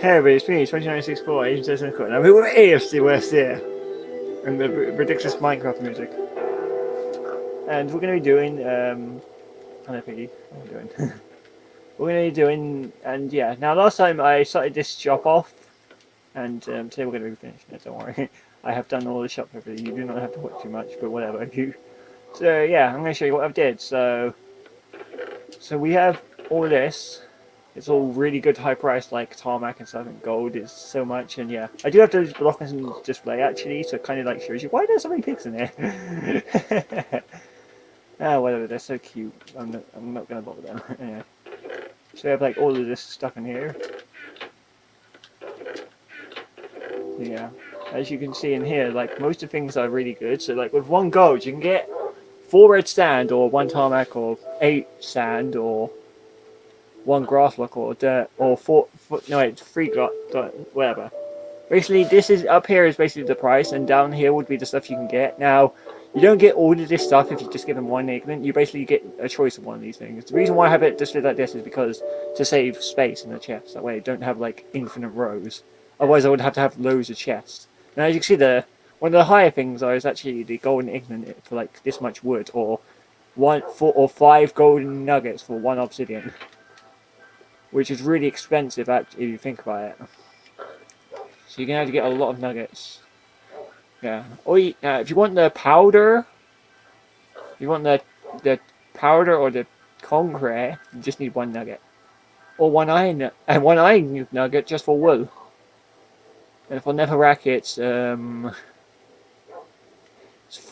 Hey everybody, it's me, 2964, Adrian and Aces, and I'm here with AFC West here, and the ridiculous Minecraft music. And we're going to be doing, hello Piggy, what are we doing? We're going to be doing, and yeah, now last time I started this shop off, and today we're going to be finishing it, don't worry. I have done all the shop for you, do not have to watch too much, but whatever. So yeah, I'm going to show you what I've did. So we have all this. It's all really good high price like tarmac and stuff, and gold is so much. And yeah, I do have those blockers in display actually, so it kind of like shows you why there's so many pigs in there. Ah, whatever, they're so cute. I'm not gonna bother them. Anyway, so we have like all of this stuff in here. Yeah, as you can see in here, like most of the things are really good. So like with 1 gold, you can get 4 red sand, or 1 tarmac, or 8 sand, or 1 grass block, or dirt, or 3 whatever. Basically, this is up here is basically the price, and down here would be the stuff you can get. Now, you don't get all of this stuff if you just give them 1 ignorant. You basically get a choice of one of these things. The reason why I have it displayed like this is because to save space in the chest. That way, I don't have like infinite rows. Otherwise, I would have to have loads of chests. Now, as you can see, one of the higher things is actually the golden ignorant for like this much wood, or 4 or 5 golden nuggets for 1 obsidian, which is really expensive actually if you think about it. So you can have to get a lot of nuggets. Yeah. Or if you want the powder, the powder or the concrete, you just need 1 nugget, or 1 iron and 1 iron nugget just for wool. And for netherrack, it's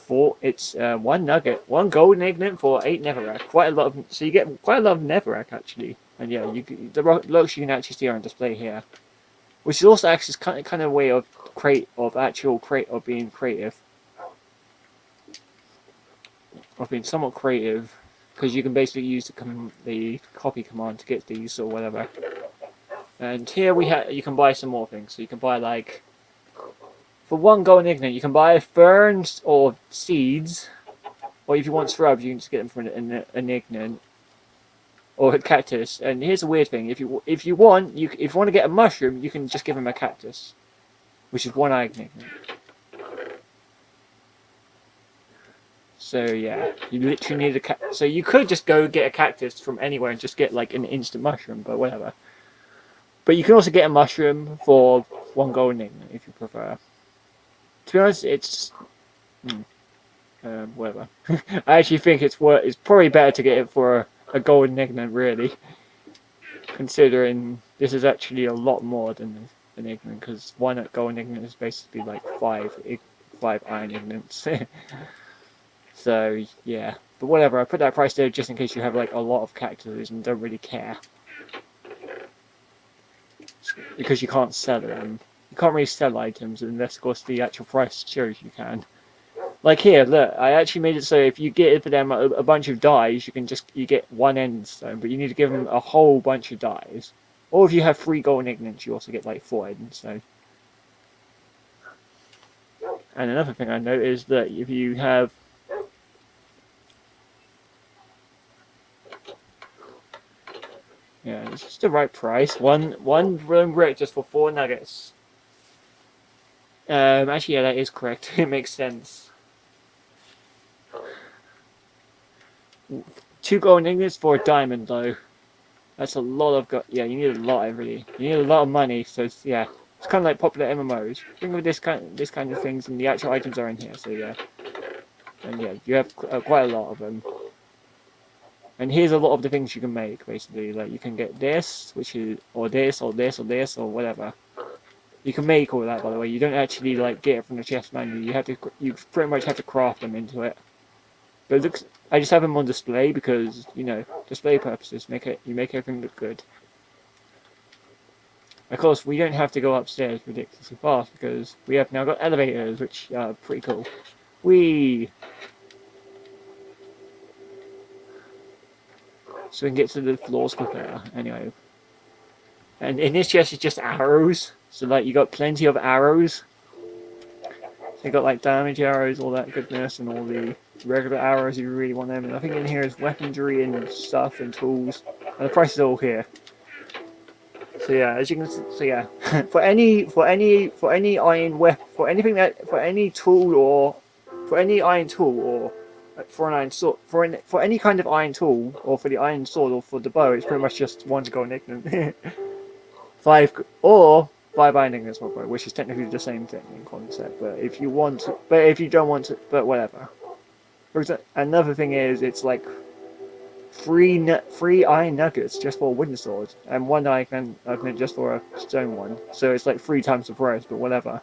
1 nugget, 1 golden ignorant for 8 netherrack. Quite a lot of, so you get quite a lot of netherrack actually. And yeah, the blocks you can actually see are on display here, which is also actually kind of a way of being creative, of being somewhat creative, because you can basically use the copy command to get these or whatever. And here you can buy some more things. So you can buy like, for 1 golden ignorant, you can buy ferns or seeds, or if you want shrubs, you can just get them from an ignorant or a cactus. And here's a weird thing: if you want to get a mushroom, you can just give them a cactus, which is 1 ignorant. So yeah, you literally need so you could just go get a cactus from anywhere and just get like an instant mushroom, but whatever. But you can also get a mushroom for 1 golden ignorant if you prefer. To be honest, it's whatever. I actually think it's probably better to get it for a golden ignorant, really, considering this is actually a lot more than an ignorant, because 1 golden ignorant is basically like 5 iron ignorants. So yeah, but whatever. I put that price there just in case you have like a lot of cactuses and don't really care, because you can't sell them. You can't really sell items unless, of course, the actual price shows you can. Like here, look, I actually made it so if you get for them a bunch of dyes, you get 1 endstone, but you need to give them a whole bunch of dyes. Or if you have 3 golden ignorants, you also get like 4 endstone. And another thing I know is that if you have yeah, it's just the right price. One brick just for 4 nuggets. Actually, yeah, that is correct. It makes sense. 2 golden ingots for a diamond, though. That's a lot of yeah. You need a lot, really. You need a lot of money. So yeah, it's kind of like popular MMOs. Think of this kind of things, and the actual items are in here. So yeah, and yeah, you have quite a lot of them. And here's a lot of the things you can make. Basically, like you can get this, which is or this or this or this or whatever. You can make all that, by the way. You don't actually like get it from the chest manual. You pretty much have to craft them into it. But it looks, I just have them on display because, you know, display purposes. You make everything look good. Of course, we don't have to go upstairs ridiculously fast because we have now got elevators, which are pretty cool. Whee! So we can get to the floors quicker. Anyway. And in this chest, it's just arrows. So, like, you got plenty of arrows. So you got, like, damage arrows, all that goodness, and all the regular arrows if you really want them. And I think in here is weaponry and stuff and tools. And the price is all here. So yeah, as you can see, so yeah, for any iron weapon, for any tool or for any iron tool or for an iron sword, for any kind of iron tool or for the iron sword or for the bow, it's pretty much just one gold ignorant. Or five iron ignorance for bow, which is technically the same thing in concept. But if you want to, but if you don't want to, but whatever. For example, another thing is it's like three iron nuggets just for a wooden sword, and one iron nugget just for a stone one. So it's like 3 times the price, but whatever.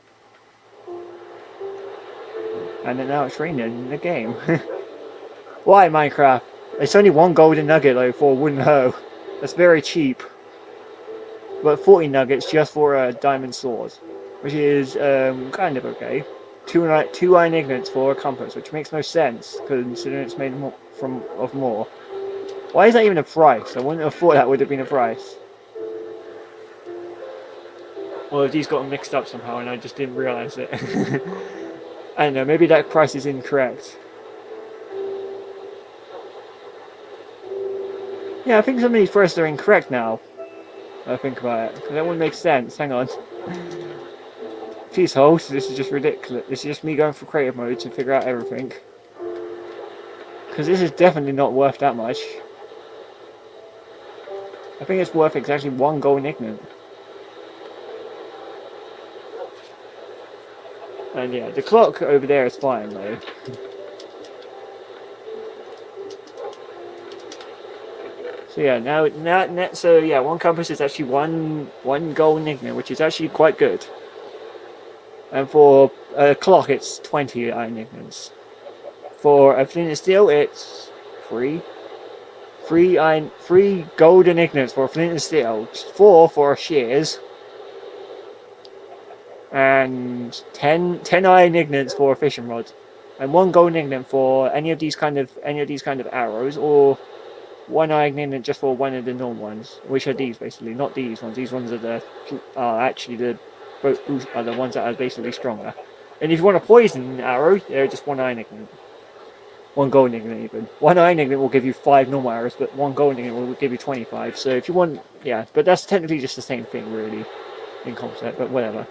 And then now it's raining in the game. Why, Minecraft? It's only one golden nugget though for a wooden hoe. That's very cheap. But 40 nuggets just for a diamond sword, which is kind of okay. Two iron ignorants for a compass, which makes no sense considering it's made of more. Why is that even a price? I wouldn't have thought that would have been a price. Well, these got mixed up somehow and I just didn't realise it. I don't know, maybe that price is incorrect. Yeah, I think some of these prices are incorrect now. I think about it, because that wouldn't make sense. Hang on. Please hold, this is just ridiculous. This is just me going for creative mode to figure out everything. Because this is definitely not worth that much. I think it's worth exactly one golden ignorant. And yeah, the clock over there is fine though. So yeah, so yeah, one compass is actually one golden ignorant, which is actually quite good. And for a clock, it's 20 iron ignorants. For a flint and steel, it's three golden ignorants for a flint and steel, 4 for shears, and 10 iron ignorants for a fishing rod, and 1 golden ignorant for any of these kind of arrows, or 1 iron ignorant just for one of the normal ones, which are these basically, not these ones. These ones are actually the ones that are basically stronger. And if you want a poison arrow, they're just 1 iron ignorant. 1 golden ignorant even. 1 iron ignorant will give you 5 normal arrows, but 1 golden ignorant will give you 25. So if you want, yeah, but that's technically just the same thing really, in concept, but whatever.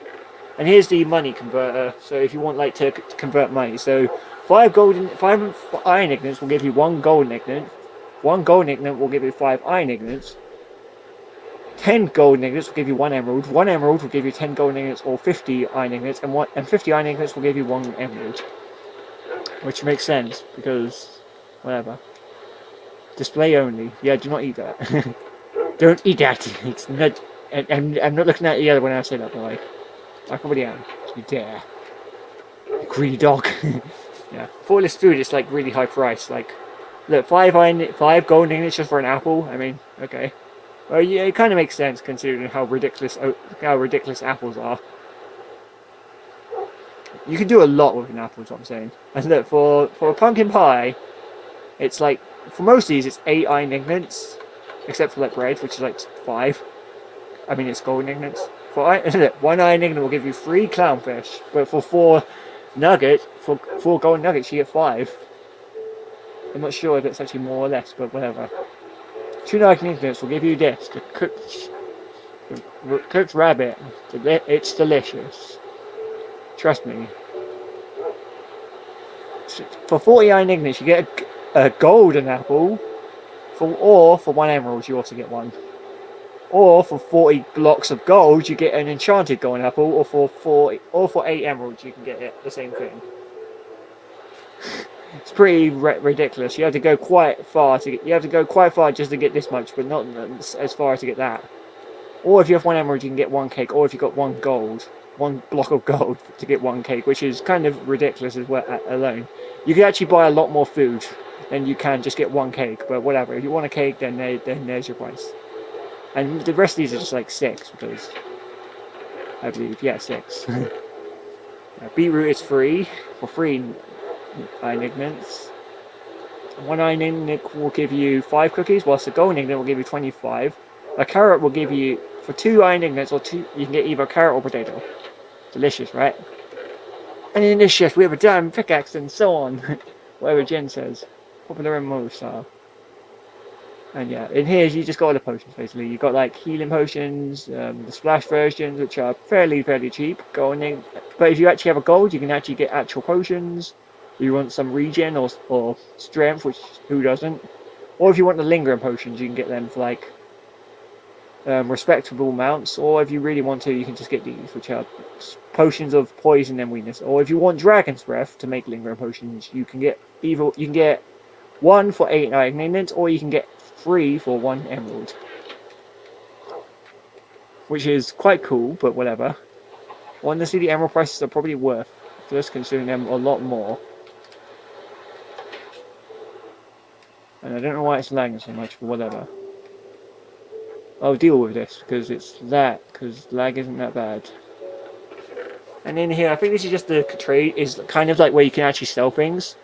And here's the money converter, so if you want like to convert money, so 5 iron ignorants will give you 1 golden ignorant, 1 golden ignorant will give you 5 iron ignorants, 10 golden ignorants will give you 1 emerald, 1 emerald will give you 10 golden ignorants or 50 iron ignorants, and 50 iron ignorants will give you 1 emerald. Which makes sense, because, whatever. Display only. Yeah, do not eat that. Don't eat that. It's not, I'm not looking at the other when I say that, boy. I probably am. You dare. Greedy dog. Yeah. For this food, it's like really high price. Like, look, 5 golden ignorants just for an apple. I mean, okay. Well, yeah, it kind of makes sense considering how ridiculous apples are. You can do a lot with an apple, is what I'm saying. And look, for a pumpkin pie, it's like, for most of these, it's 8 iron ignorants, except for like bread, which is like 5. I mean, it's golden ignorants. Look, 1 iron ignorant will give you 3 clownfish, but for 4 golden nuggets, you get 5. I'm not sure if it's actually more or less, but whatever. 2 iron ignorants will give you this, the cooked rabbit. It's delicious. Trust me. For 40 iron ignorants, you get a golden apple, or for 1 emerald, you also get 1. Or for 40 blocks of gold, you get an enchanted golden apple, or for 8 emeralds, you can get the same thing. It's pretty ridiculous. You have to go quite far just to get this much, but not as far as to get that. Or if you have 1 emerald, you can get 1 cake. Or if you've got 1 block of gold to get 1 cake, which is kind of ridiculous as well alone. You can actually buy a lot more food than you can just get 1 cake, but whatever. If you want a cake, then there's your price. And the rest of these are just like 6, because I believe, yeah, 6. Beetroot is free for 3 iron ignorants. 1 iron ignorant will give you 5 cookies, whilst a golden ignorant will give you 25. A carrot will give you, for 2 iron ignorants, you can get either a carrot or potato. Delicious, right? And in this shift, we have a diamond pickaxe and so on. Whatever Jen says. Popular MMO style. And yeah, in here you just got all the potions basically. You got like healing potions, the splash versions, which are fairly cheap. Going in, but if you actually have a gold, you can actually get actual potions. If you want some regen or strength, which who doesn't? Or if you want the lingering potions, you can get them for like respectable amounts. Or if you really want to, you can just get these, which are potions of poison and weakness. Or if you want dragon's breath to make lingering potions, you can get either you can get one for 8 ingredients, or you can get 3 for 1 emerald, which is quite cool. But whatever. Honestly, the emerald prices are probably worth just considering them a lot more. And I don't know why it's lagging so much, but whatever. I'll deal with this because because lag isn't that bad. And in here, I think this is just the trade, is kind of like where you can actually sell things.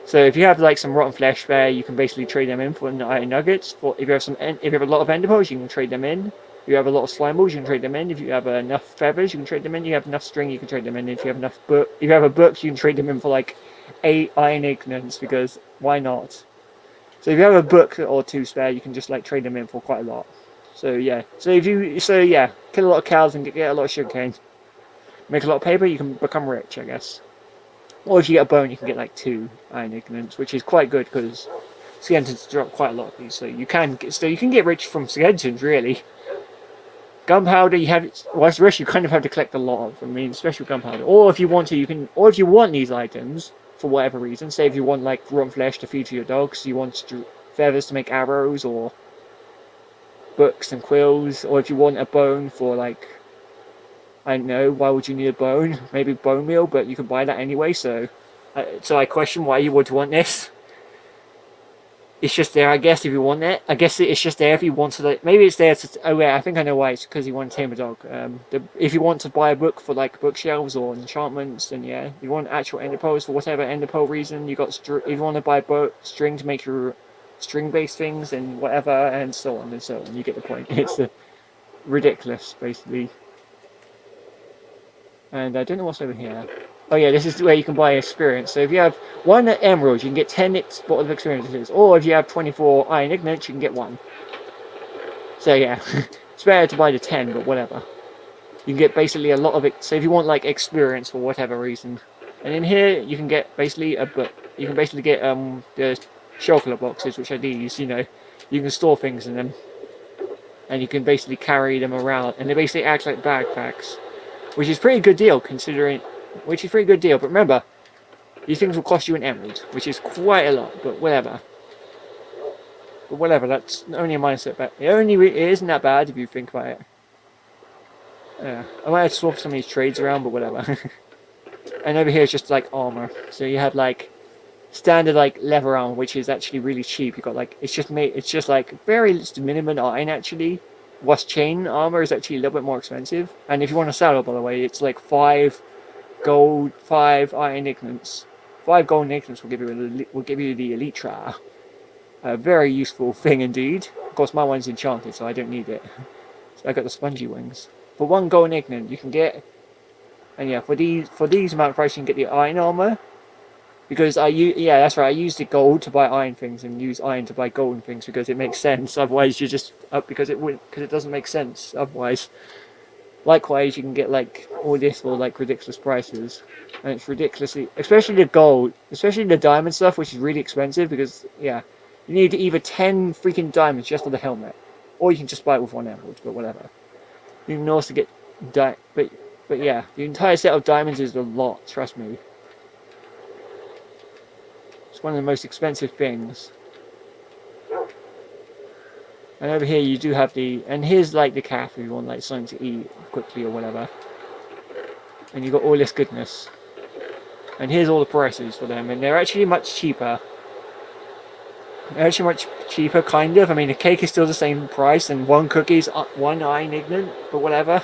So if you have like some rotten flesh there, you can basically trade them in for iron nuggets. Or if you have a lot of ender pearls, you can trade them in. If you have a lot of slime balls, you can trade them in. If you have enough feathers, you can trade them in. If you have enough string, you can trade them in. If you have if you have a book, you can trade them in for like 8 iron ignorance, because why not? So if you have a book or 2 spare, you can just like trade them in for quite a lot. So yeah. So kill a lot of cows and get a lot of sugarcane. Make a lot of paper, you can become rich, I guess. Or if you get a bone, you can get like 2 iron ignorance, which is quite good because skeletons drop quite a lot of these. So you can get rich from skeletons, really. Gunpowder, the rest you kind of have to collect a lot of. I mean, especially gunpowder. Or if you want to, or if you want these items for whatever reason, say if you want like rotten flesh to feed to your dogs, you want feathers to make arrows, or books and quills, or if you want a bone for like, I don't know, why would you need a bone? Maybe bone meal, but you can buy that anyway, so I question why you would want this. It's just there, I guess, if you want it. I guess it's just there if you want to, like, maybe it's there to, oh yeah, I think I know why, it's because you want to tame a dog. If you want to buy a book for like bookshelves or enchantments, then yeah, you want actual ender pearls for whatever ender pearl reason, if you want to buy string to make your string-based things and whatever, and so on and so on, you get the point. It's ridiculous, basically. And I don't know what's over here. Oh yeah, this is where you can buy experience. So if you have 1 emerald, you can get 10 bottles of experiences. Or if you have 24 iron ignorance, you can get 1. So yeah, it's better to buy the 10, but whatever. You can get basically a lot of it. So if you want like experience for whatever reason. And in here, you can get basically a book. You can basically get the chocolate boxes, which are these, you can store things in them. And you can basically carry them around. And they basically act like backpacks. Which is a pretty good deal, but remember, these things will cost you an emerald, which is quite a lot, but whatever. That's only a mindset, but it isn't that bad if you think about it. I might have to swap some of these trades around, but whatever. And over here is just like armor. So you have like standard like leather armor, which is actually really cheap. You got like, it's just like very minimum iron actually. Whilst chain armor is actually a little bit more expensive, and if you want to sell it, by the way, it's like 5 gold, 5 iron ignorance. 5 gold ignorance will give you the elytra. A very useful thing indeed. Of course, my one's enchanted, so I don't need it. So I got the spongy wings. For 1 gold ignorant, you can get, and yeah, for these amount of price, you can get the iron armor. Because I used the gold to buy iron things and use iron to buy golden things because it makes sense. Otherwise, you just because it doesn't make sense. Otherwise, likewise, you can get like all this for like ridiculous prices, and it's ridiculously, especially the gold, especially the diamond stuff, which is really expensive because yeah, you need either 10 freaking diamonds just for the helmet, or you can just buy it with 1 emerald. But whatever, you can also get but yeah, the entire set of diamonds is a lot. Trust me. It's one of the most expensive things. And over here you do have and here's like the cafe if you want like something to eat quickly or whatever. And you got all this goodness. And here's all the prices for them, and they're actually much cheaper. They're actually much cheaper, kind of. I mean, the cake is still the same price, and 1 cookie's 1 iron ignorant, but whatever.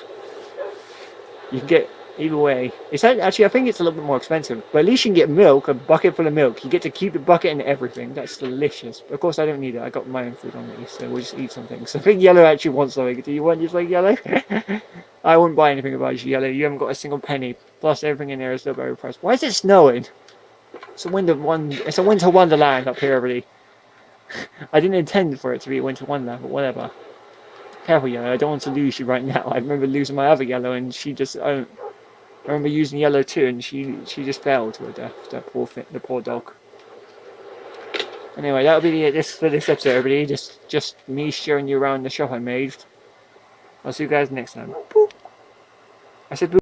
You can get either way. It's actually, I think it's a little bit more expensive, but at least you can get milk, a bucket full of milk. You get to keep the bucket and everything. That's delicious. But of course, I don't need it. I got my own food on me, so we'll just eat something. So I think Yellow actually wants something. Do you want just like Yellow? I wouldn't buy anything about you, Yellow. You haven't got a single penny. Plus, everything in there is still very priced. Why is it snowing? It's a winter wonderland up here, everybody. I didn't intend for it to be a winter wonder, but whatever. Careful, Yellow. I don't want to lose you right now. I remember losing my other Yellow, and she just. I remember using Yellow too, and she just fell to her death. That the poor dog. Anyway, that'll be it for this episode, everybody. Just me showing you around the shop I made. I'll see you guys next time. Boop. I said. Boop.